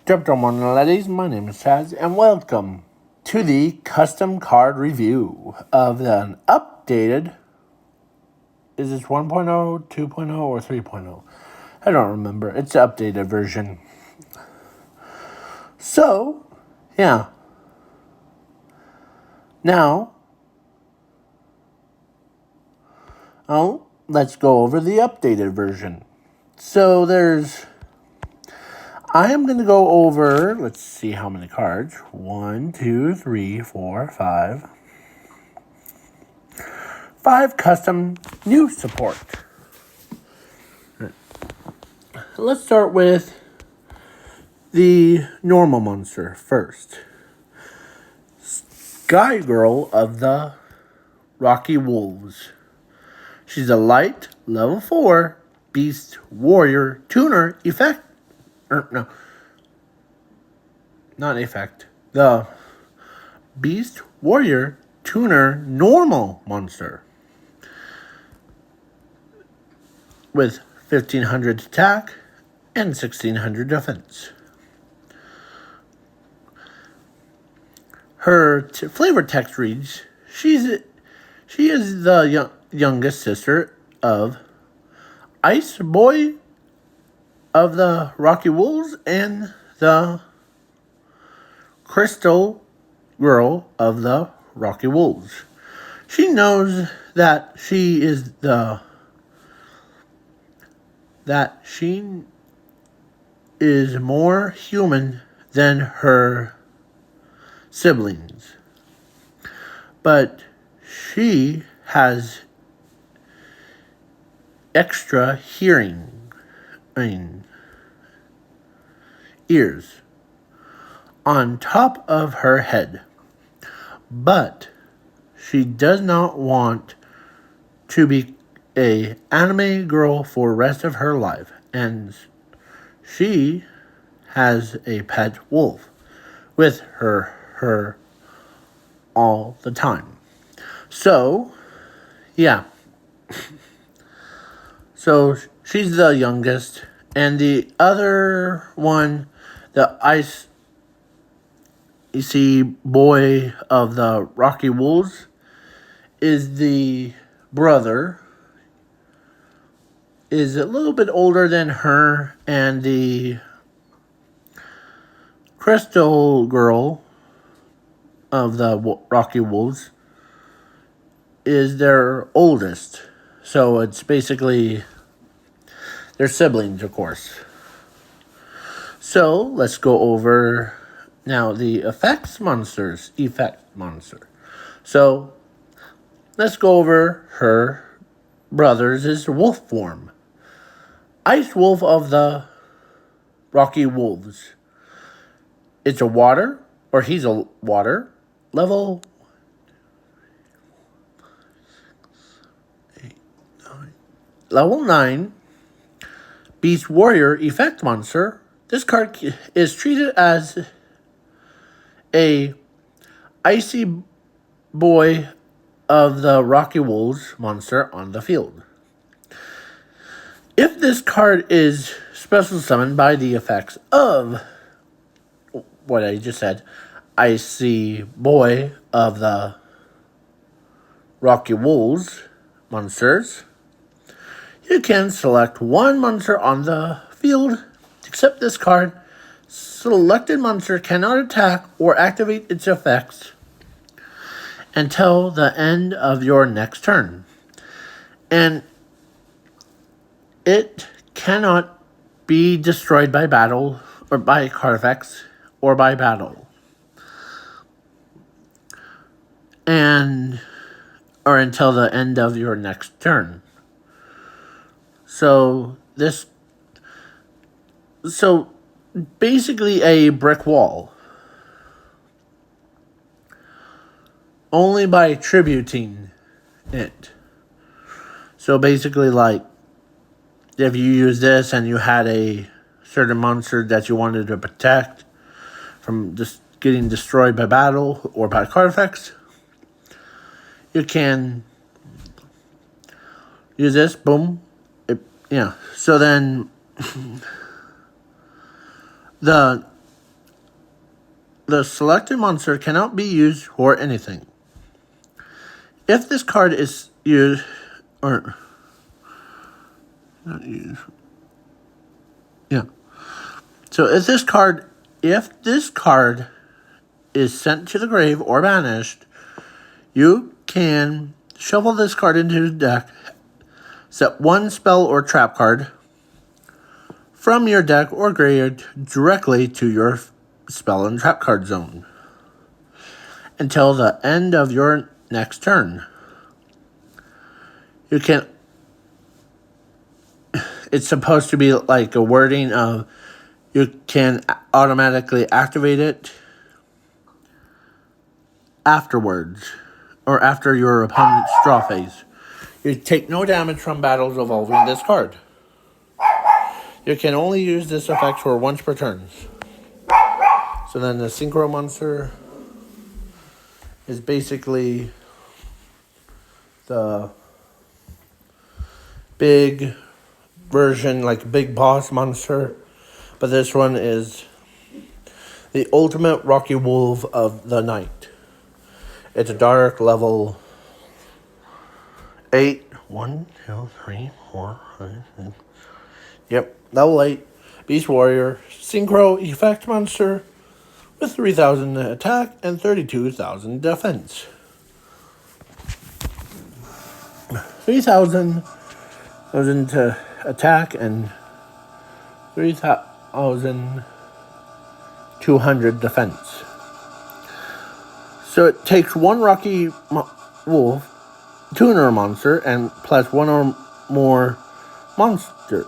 Gentlemen, ladies, my name is Chaz, and welcome to the custom card review of the updated. Is this 1.0, 2.0, or 3.0? I don't remember. It's the updated version. So, yeah. Now, let's go over the updated version. So, I am going to go over, let's see how many cards. 1, 2, 3, 4, 5. 5 custom new support. Let's start with the normal monster first. Sky Girl of the Rocky Wolves. She's a light, level 4, beast, warrior, tuner, effect. No. Not effect. The beast, warrior, tuner, normal monster. With 1500 attack and 1600 defense. Her flavor text reads, she is the youngest sister of Ice Boy of the Rocky Wolves and the Crystal Girl of the Rocky Wolves. She knows that she is more human than her siblings. But she has extra ears on top of her head. But she does not want to be an anime girl for the rest of her life, and she has a pet wolf with her all the time. So, yeah. So, she's the youngest, and the other one, the Ice Boy of the Rocky Wolves, is the brother. Is a little bit older than her, and the Crystal Girl of the Rocky Wolves is their oldest. So it's basically their siblings, of course. So let's go over now the effect monster. So let's go over her brother's wolf form. Ice Wolf of the Rocky Wolves. He's a water, level 9, Beast Warrior effect monster. This card is treated as a Icy Boy of the Rocky Wolves monster on the field. If this card is special summoned by the effects of what I just said, Icy Boy of the Rocky Wolves monsters, you can select one monster on the field. Except this card, selected monster cannot attack or activate its effects until the end of your next turn. And it cannot be destroyed by battle or by card effects or by battle. Or until the end of your next turn. So basically a brick wall. Only by tributing it. So basically, like, if you use this and you had a certain monster that you wanted to protect from just getting destroyed by battle or by card effects, you can use this, boom. So then the the selected monster cannot be used for anything. If this card is used, or not used, yeah. So if this card is sent to the grave or banished, you can shuffle this card into the deck, set one spell or trap card from your deck or graveyard directly to your spell and trap card zone until the end of your next turn. You can. It's supposed to be like a wording of you can automatically activate it afterwards or after your opponent's draw phase. You take no damage from battles involving this card. You can only use this effect for once per turn. So then the Synchro Monster is basically the big version, like big boss monster. But this one is the ultimate Rocky Wolf of the night. It's a dark level 8. 1, 2, 3, 4, 5, 6. Yep, level 8. Beast Warrior. Synchro effect monster with 3,000 attack and 32,000 defense. 3,000 to attack and 3,200 defense. So it takes one Rocky Wolf tuner monster and plus one or more monster.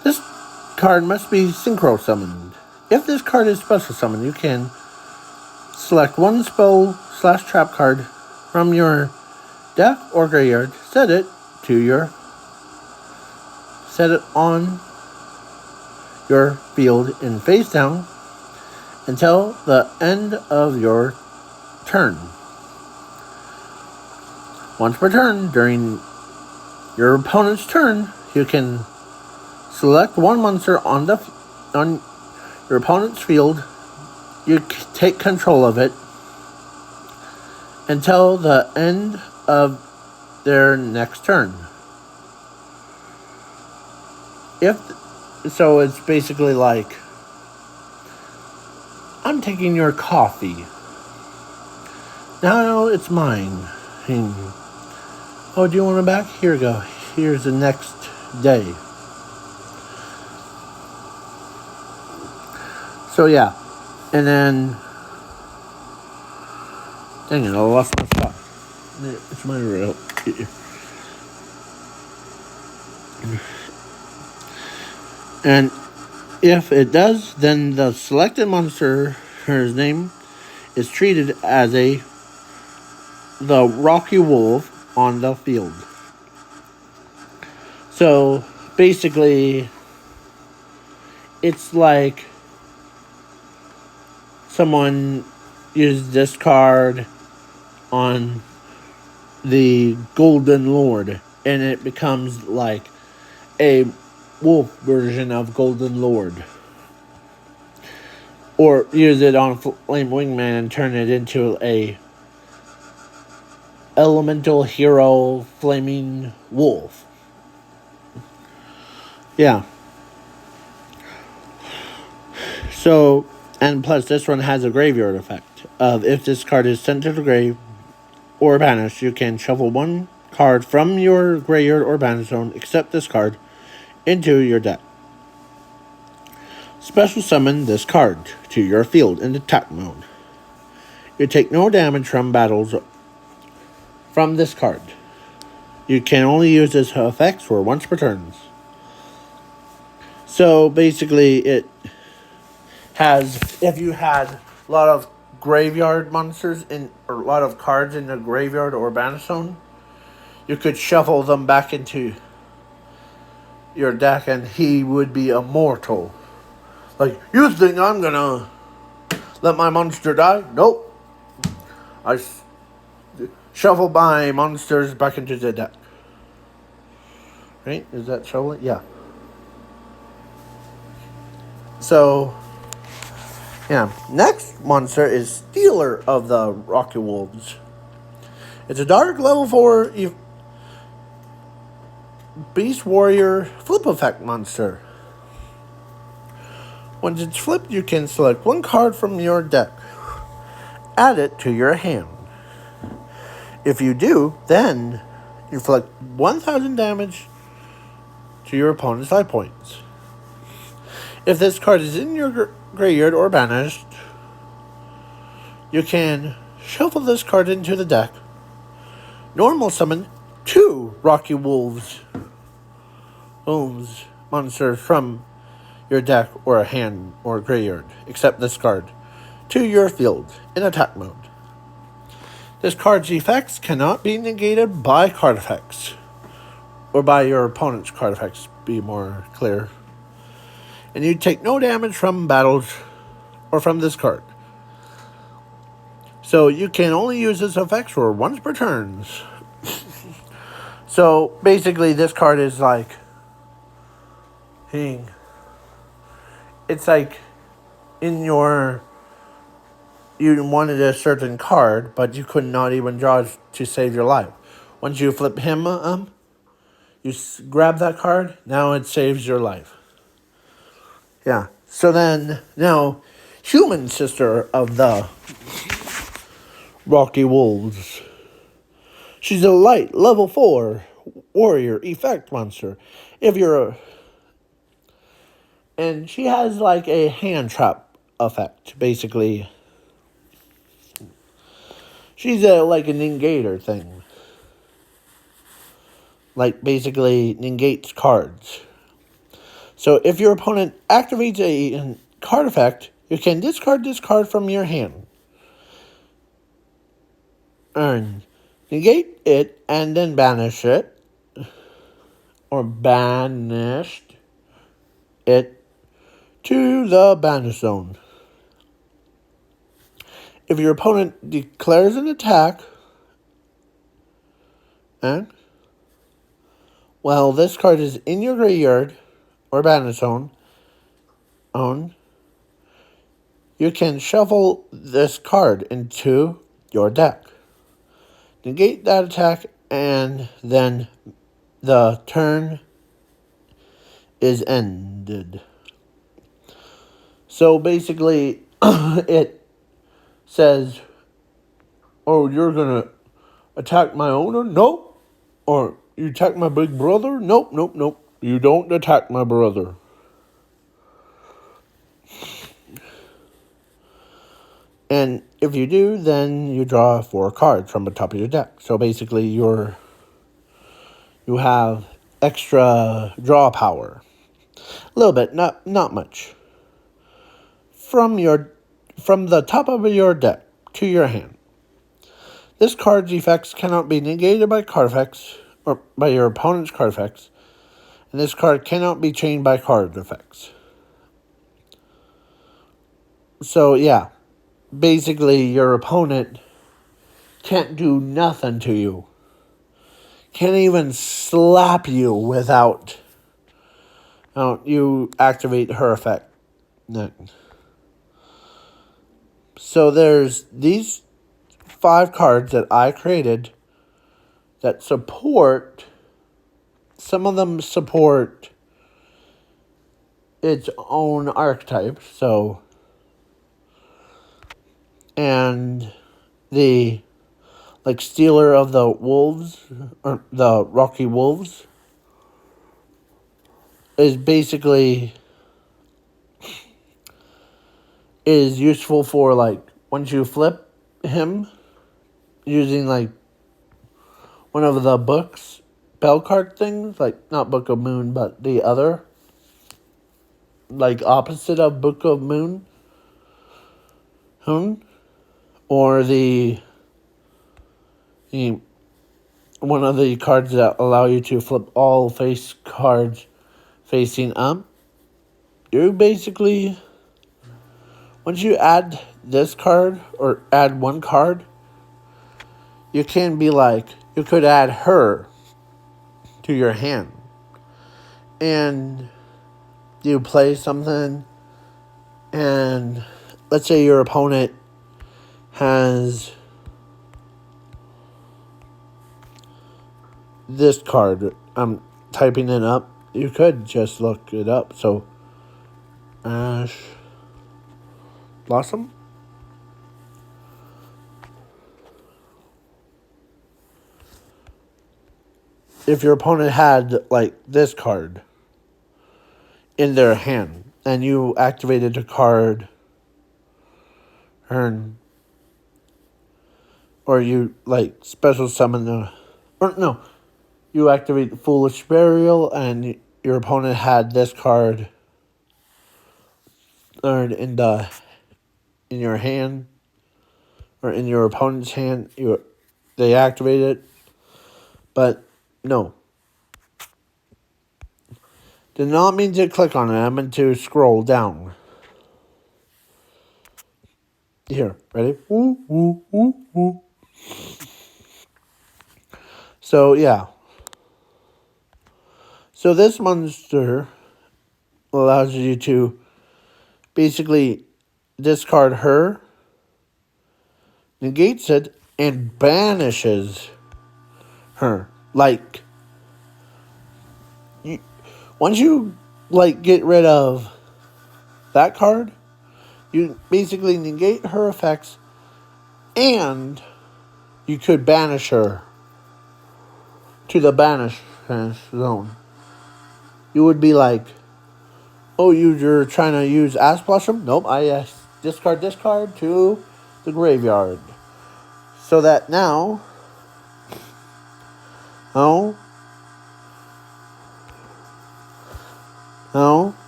This card must be synchro summoned. If this card is special summoned, you can select one spell/trap card from your deck or graveyard, set it on your field in face down until the end of your turn. Once per turn, during your opponent's turn, you can select one monster on your opponent's field. You take control of it until the end of their next turn. So it's basically like, I'm taking your coffee. Now it's mine. Oh, do you want it back? Here you go. Here's the next day. So yeah. And then, dang it, I lost my spot. It's my real. And if it does, then the selected monster's name is treated as the Rocky Wolf on the field. So basically, it's like someone used this card on the Golden Lord, and it becomes like a wolf version of Golden Lord. Or use it on Flame Wingman and turn it into a elemental hero flaming wolf. Yeah. So, and plus this one has a graveyard effect of if this card is sent to the grave or banished, you can shuffle one card from your graveyard or banish zone, except this card, into your deck. Special summon this card to your field in attack mode. You take no damage from battles from this card. You can only use this effect for once per turn. So basically it has, if you had a lot of graveyard monsters or a lot of cards in the graveyard or banish zone, you could shuffle them back into your deck and he would be immortal. Like, you think I'm gonna let my monster die? Nope. I shuffle my monsters back into the deck. Right? Is that shuffling? Yeah. So, yeah. Next monster is Stealer of the Rocky Wolves. It's a dark level 4 Beast Warrior flip effect monster. Once it's flipped, you can select one card from your deck. Add it to your hand. If you do, then you inflict 1,000 damage to your opponent's life points. If this card is in your graveyard or banished, you can shuffle this card into the deck. Normal summon 2 Rocky Wolves monsters from your deck or a hand or graveyard, except this card, to your field in attack mode. This card's effects cannot be negated by card effects, or by your opponent's card effects, be more clear. And you take no damage from battles or from this card. So you can only use this effect for once per turn. So basically this card is like, it's like you wanted a certain card, but you could not even draw to save your life. Once you flip him, you grab that card, now it saves your life. Yeah, so then, now, Human Sister of the Rocky Wolves. She's a light, level 4 warrior effect monster. And she has like a hand trap effect, basically. She's like a negator thing. Like, basically negates cards. So if your opponent activates a card effect, you can discard this card from your hand. And negate it and then banish it. Or banished it to the banish zone. If your opponent declares an attack, and while this card is in your graveyard or banish zone, you can shuffle this card into your deck. Negate that attack, and then the turn is ended. So basically, it says, oh, you're going to attack my owner? Nope. Or you attack my big brother? Nope. You don't attack my brother. And if you do, then you draw 4 cards from the top of your deck. So basically, you have extra draw power. A little bit, not much. From the top of your deck to your hand. This card's effects cannot be negated by card effects or by your opponent's card effects. And this card cannot be chained by card effects. So yeah, basically your opponent can't do nothing to you. Can't even slap you without you activate her effect. So there's these 5 cards that I created that support, some of them support its own archetype, so, and the, like, Stealer of the Wolves, or the Rocky Wolves, is basically, is useful for, like, once you flip him, using, like, one of the books, spell card things, like, not Book of Moon, but the other, like, opposite of Book of Moon, or the one of the cards that allow you to flip all face cards facing up. You basically, once you add this card, or add one card, you can be like, you could add her to your hand. And you play something, And let's say your opponent has this card. I'm typing it up. You could just look it up. So, Ash Blossom. If your opponent had, like, this card in their hand, and you activated a card, or you, like, special summon or no, you activate Foolish Burial, and your opponent had this card in your hand, or in your opponent's hand, they activate it. But no, did not mean to click on it. I meant to scroll down. Here, ready? Ooh, ooh, ooh, ooh. So yeah. So this monster allows you to basically discard her, negates it, and banishes her. Like, once you, like, get rid of that card, you basically negate her effects, and you could banish her to the banish zone. You would be like, oh, you're trying to use Ash Blossom? Nope, I discard this card to the graveyard. So that now,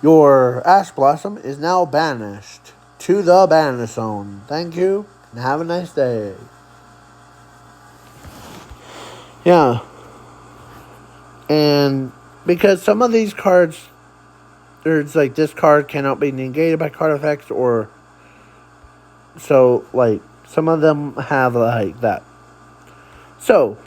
your Ash Blossom is now banished to the banish zone. Thank you, and have a nice day. Yeah. And because some of these cards, there's like this card cannot be negated by card effects, or so, like, some of them have like that. So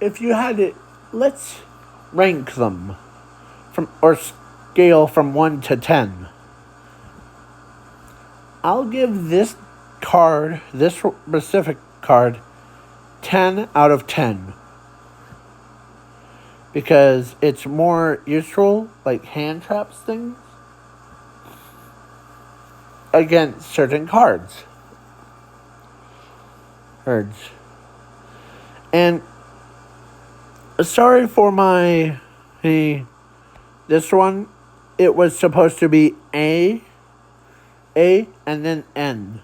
if you had it, let's rank them from, or scale from 1 to 10. I'll give this specific card, 10 out of 10. Because it's more useful, like hand traps things, against certain cards. And sorry for this one. It was supposed to be A, and then N.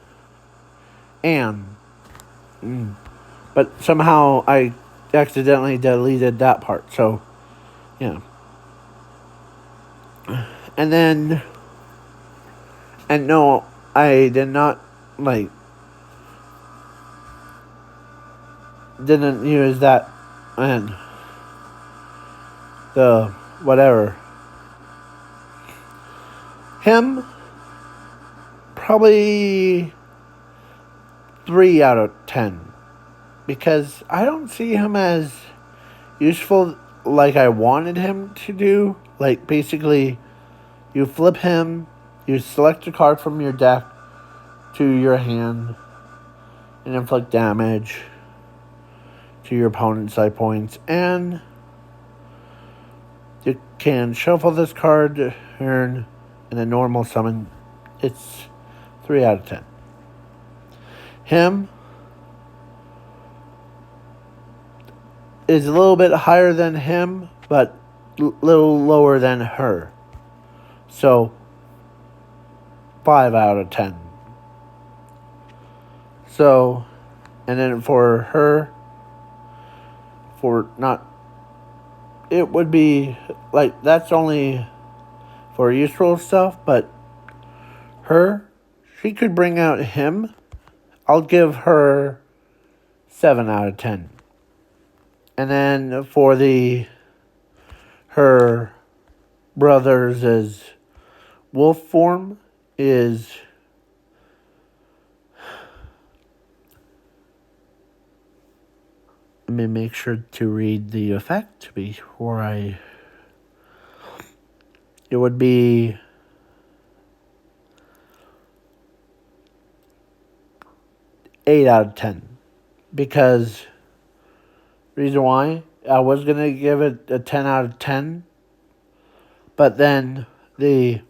But somehow I accidentally deleted that part. So, yeah. And no, I did not, like, didn't use that and the whatever. Him, probably 3 out of 10. Because I don't see him as useful like I wanted him to do. Like, basically, you flip him, you select a card from your deck to your hand, and inflict damage to your opponent's side points. And you can shuffle this card to earn in a normal summon. It's 3 out of 10. Him is a little bit higher than him, but a little lower than her. So, 5 out of 10. So, and then for her, it would be, like, that's only for useful stuff, but she could bring out him. I'll give her 7 out of 10. And then for her brothers' wolf form is, let me make sure to read the effect before I it would be 8 out of 10. Because, reason why, I was going to give it a 10 out of 10. But then he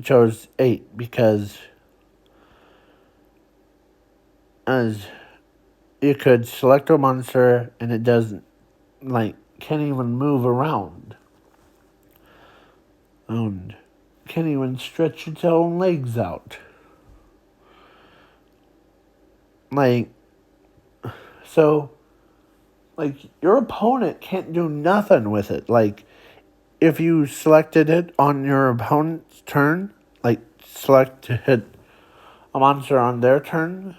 chose 8 because as you could select a monster and it doesn't, can't even move around. And can't even stretch its own legs out. So, your opponent can't do nothing with it. If you selected it on your opponent's turn, select to hit a monster on their turn,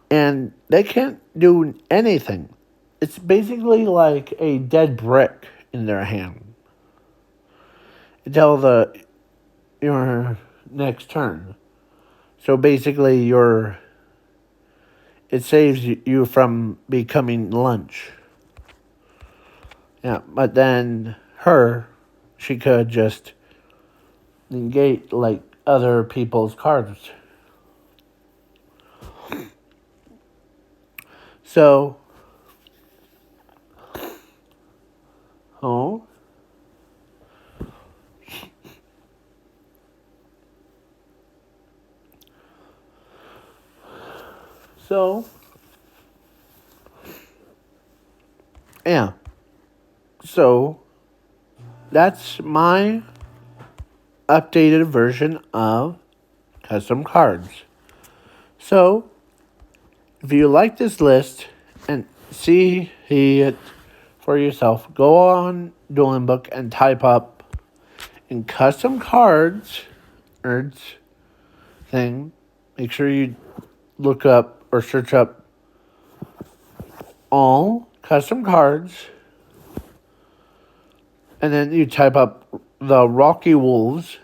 and they can't do anything. It's basically like a dead brick in their hand until your next turn. So basically, it saves you from becoming lunch. Yeah, but then she could just negate other people's cards. So, yeah. So, that's my updated version of custom cards. So, if you like this list and see it for yourself, go on Dueling Book and type up in custom cards thing. Make sure you look up or search up all custom cards, and then you type up the Rocky Wolves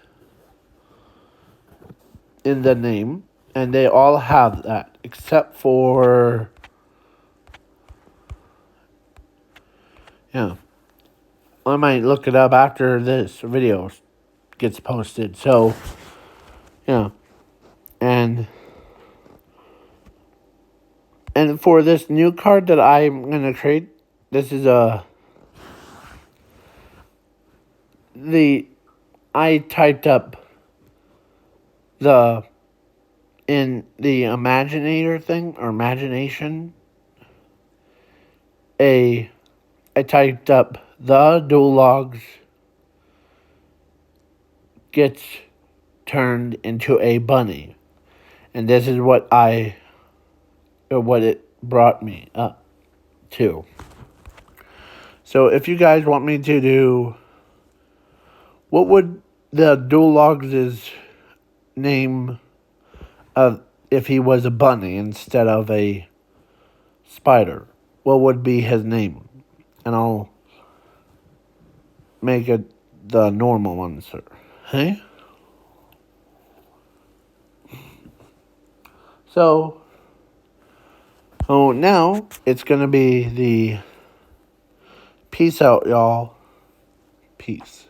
in the name, and they all have that except for I might look it up after this video gets posted. So and for this new card that I'm gonna create, this is I typed up in the Imaginator thing, or Imagination, I typed up the dual logs gets turned into a bunny. And this is what it brought me up to. So if you guys want me to do, what would the dual logs' name if he was a bunny instead of a spider? What would be his name? And I'll make it the normal answer. Hey? So, now it's going to be the peace out, y'all. Peace.